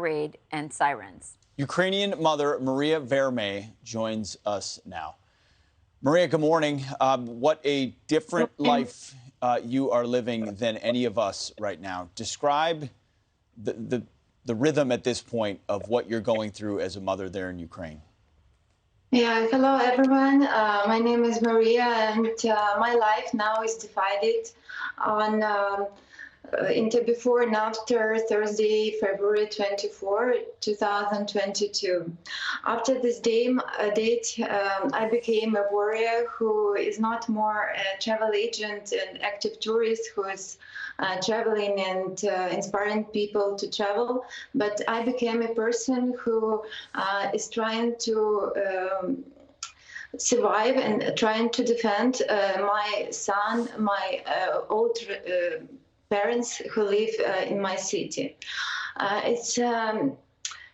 raid and sirens. Ukrainian mother Mariia Veremiei joins us now. Mariia, good morning. What a different life you are living than any of us right now. Describe the rhythm at this point of what you're going through as a mother there in Ukraine. Yeah, hello everyone. My name is Mariia, and my life now is divided on into before and after Thursday, February 24, 2022. After this date, I became a warrior who is not more a travel agent and active tourist who is traveling and inspiring people to travel, but I became a person who is trying to survive and trying to defend my son, my old parents who live in my city. It's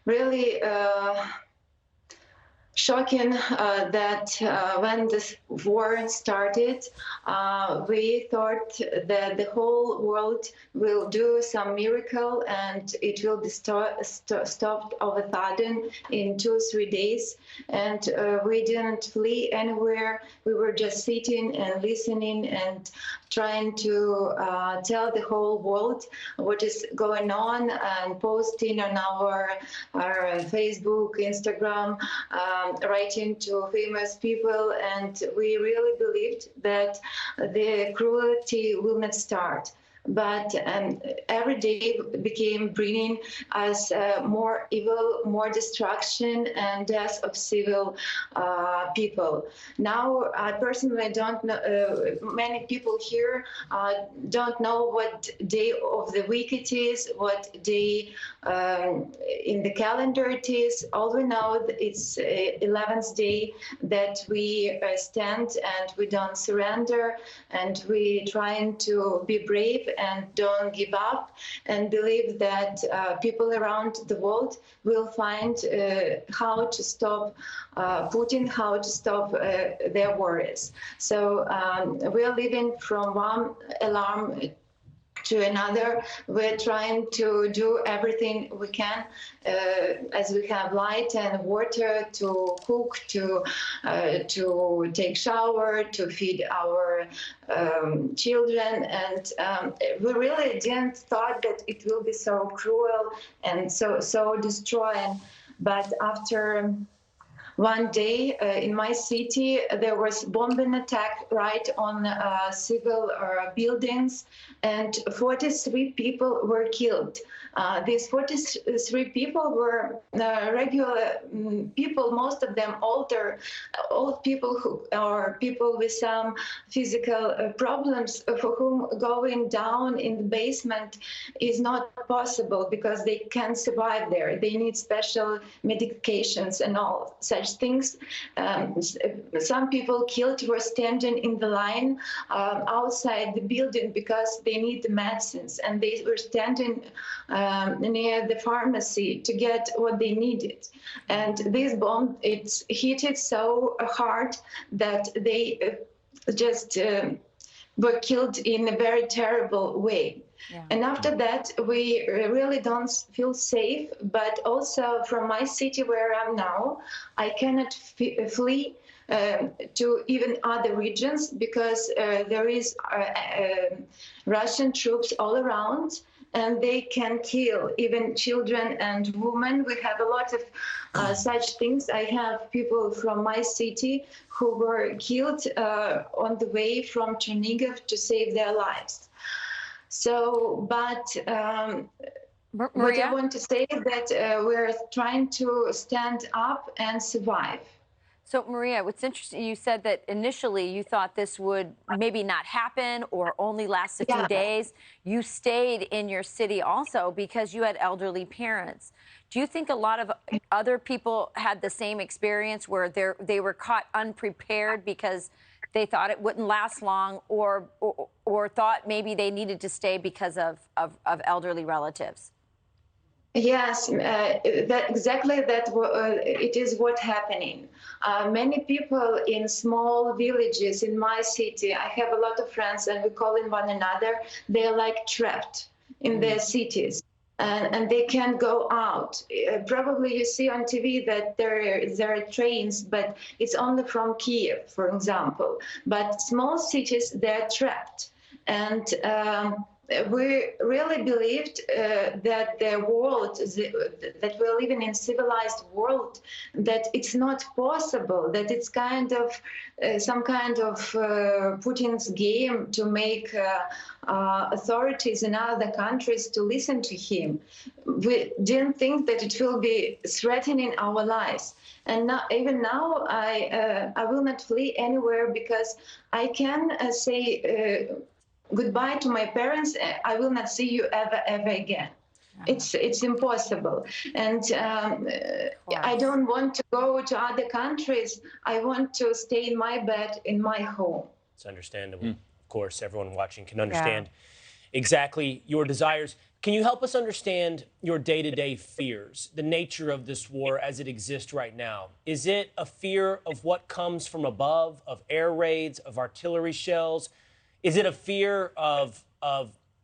really shocking that when this war started, we thought that the whole world will do some miracle and it will be stopped of a sudden in 2-3 days. And we didn't flee anywhere. We were just sitting and listening and trying to tell the whole world what is going on and posting on our Facebook, Instagram, writing to famous people, and we really believed that the cruelty will not start. But every day became bringing us more evil, more destruction, and death of civil people. Now, I personally don't know, many people here don't know what day of the week it is, what day in the calendar it is. All we know it's 11th day that we stand and we don't surrender, and we trying to be brave and don't give up, and believe that people around the world will find how to stop Putin, how to stop their worries. So we are living from one alarm to another. We're trying to do everything we can as we have light and water to cook, to take shower, to feed our children, and we really didn't thought that it will be so cruel and so destroying. But after one day in my city, there was bombing attack right on civil buildings, and 43 people were killed. These 43 people were regular people, most of them old people who are people with some physical problems, for whom going down in the basement is not possible because they can't survive there. They need special medications and all such things. Some people killed were standing in the line outside the building because they need the medicines, and they were standing near the pharmacy to get what they needed. And this bomb, it hit it so hard that they just were killed in a very terrible way. Yeah. And after that, we really don't feel safe. But also from my city where I'm now, I cannot flee to even other regions because there is Russian troops all around, and they can kill even children and women. We have a lot of such things. I have people from my city who were killed on the way from Chernihiv to save their lives. So, but what I want to say is that we're trying to stand up and survive. So, Mariia, what's interesting, you said that initially you thought this would maybe not happen or only last a few days. You stayed in your city also because you had elderly parents. Do you think a lot of other people had the same experience where they were caught unprepared because they thought it wouldn't last long, or thought maybe they needed to stay because of elderly relatives? Yes, exactly that. It is what happening. Many people in small villages in my city, I have a lot of friends, and we call in one another, they're like trapped in their cities. and they can't go out. Probably you see on TV that there are trains, but it's only from Kiev, for example. But small cities, they're trapped. And we really believed that the world, that we're living in a civilized world, that it's not possible, that it's kind of some kind of Putin's game to make authorities in other countries to listen to him. We didn't think that it will be threatening our lives. And now, even now, I will not flee anywhere because I can say goodbye to my parents. I will not see you ever again. It's impossible. And I don't want to go to other countries. I want to stay in my bed in my home. It's understandable. Of course, everyone watching can understand exactly your desires. Can you help us understand your day-to-day fears, the nature of this war as it exists right now? Is it a fear of what comes from above, of air raids, of artillery shells? Is it a fear of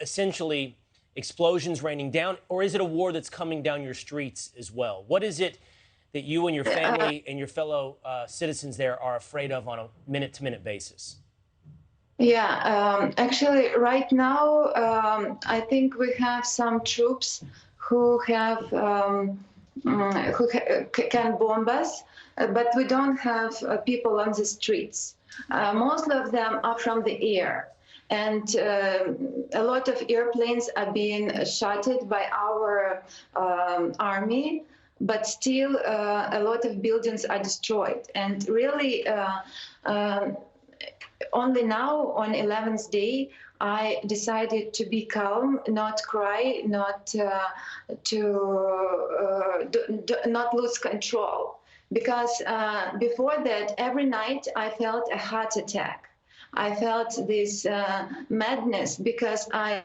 essentially explosions raining down, or is it a war that's coming down your streets as well? What is it that you and your family and your fellow citizens there are afraid of on a minute-to-minute basis? Yeah, actually, right now, I think we have some troops who have can bomb us, but we don't have people on the streets. Most of them are from the air, and a lot of airplanes are being shotted by our army, but still a lot of buildings are destroyed. And really, only now, on 11th day, I decided to be calm, not cry, not not lose control. Because before that, every night I felt a heart attack. I felt this madness because I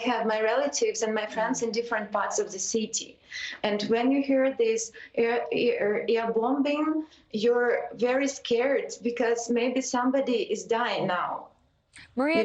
have my relatives and my friends in different parts of the city. And when you hear this air bombing, you're very scared because maybe somebody is dying now. Mariia,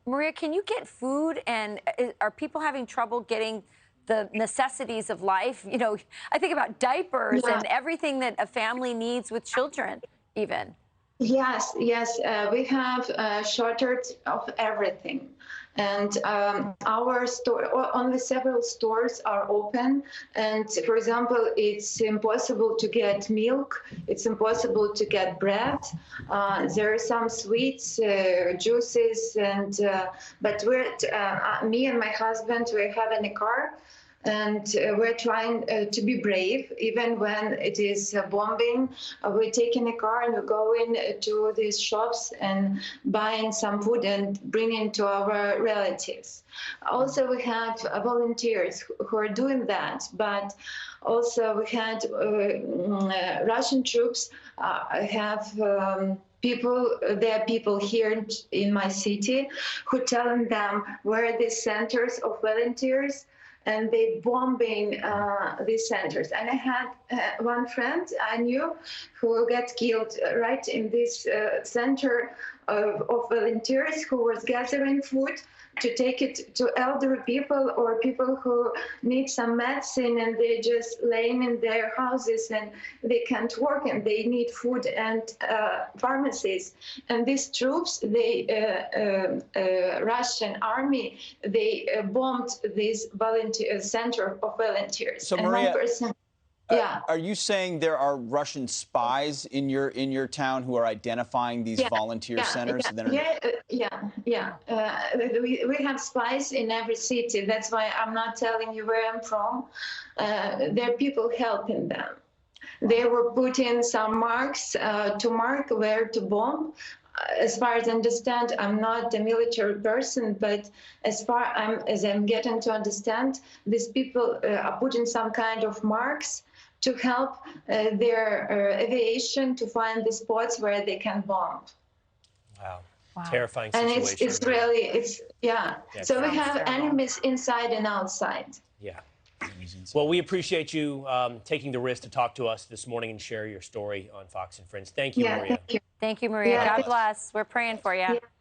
Mariia, can you get food? And are people having trouble getting the necessities of life? You know, I think about diapers and everything that a family needs with children, even. Yes, yes, we have a shortage of everything. And our store, only several stores are open. And for example, it's impossible to get milk. It's impossible to get bread. There are some sweets, juices, and but me and my husband, we're having a car. And we're trying to be brave, even when it is bombing. We're taking a car and we're going to these shops and buying some food and bringing to our relatives. Also, we have volunteers who are doing that, but also we had Russian troops have there are people here in my city who telling them where are the centers of volunteers, and they bombing these centers. And I had one friend I knew who got killed right in this center of volunteers who was gathering food to take it to elderly people or people who need some medicine, and they're just laying in their houses and they can't work and they need food and pharmacies. And these troops, Russian army, they bombed this center of volunteers. So, and Mariia, one person, are you saying there are Russian spies in your town who are identifying these volunteer centers? We have spies in every city. That's why I'm not telling you where I'm from. There are people helping them. They were putting some marks to mark where to bomb. As far as I understand, I'm not a military person, but as I'm getting to understand, these people are putting some kind of marks to help their aviation to find the spots where they can bomb. Wow. Terrifying situation. And it's really, so we have enemies inside and outside. Yeah. Well, we appreciate you taking the risk to talk to us this morning and share your story on Fox and Friends. Thank you, Mariia. Thank you. Thank you, Mariia. God bless. We're praying for you.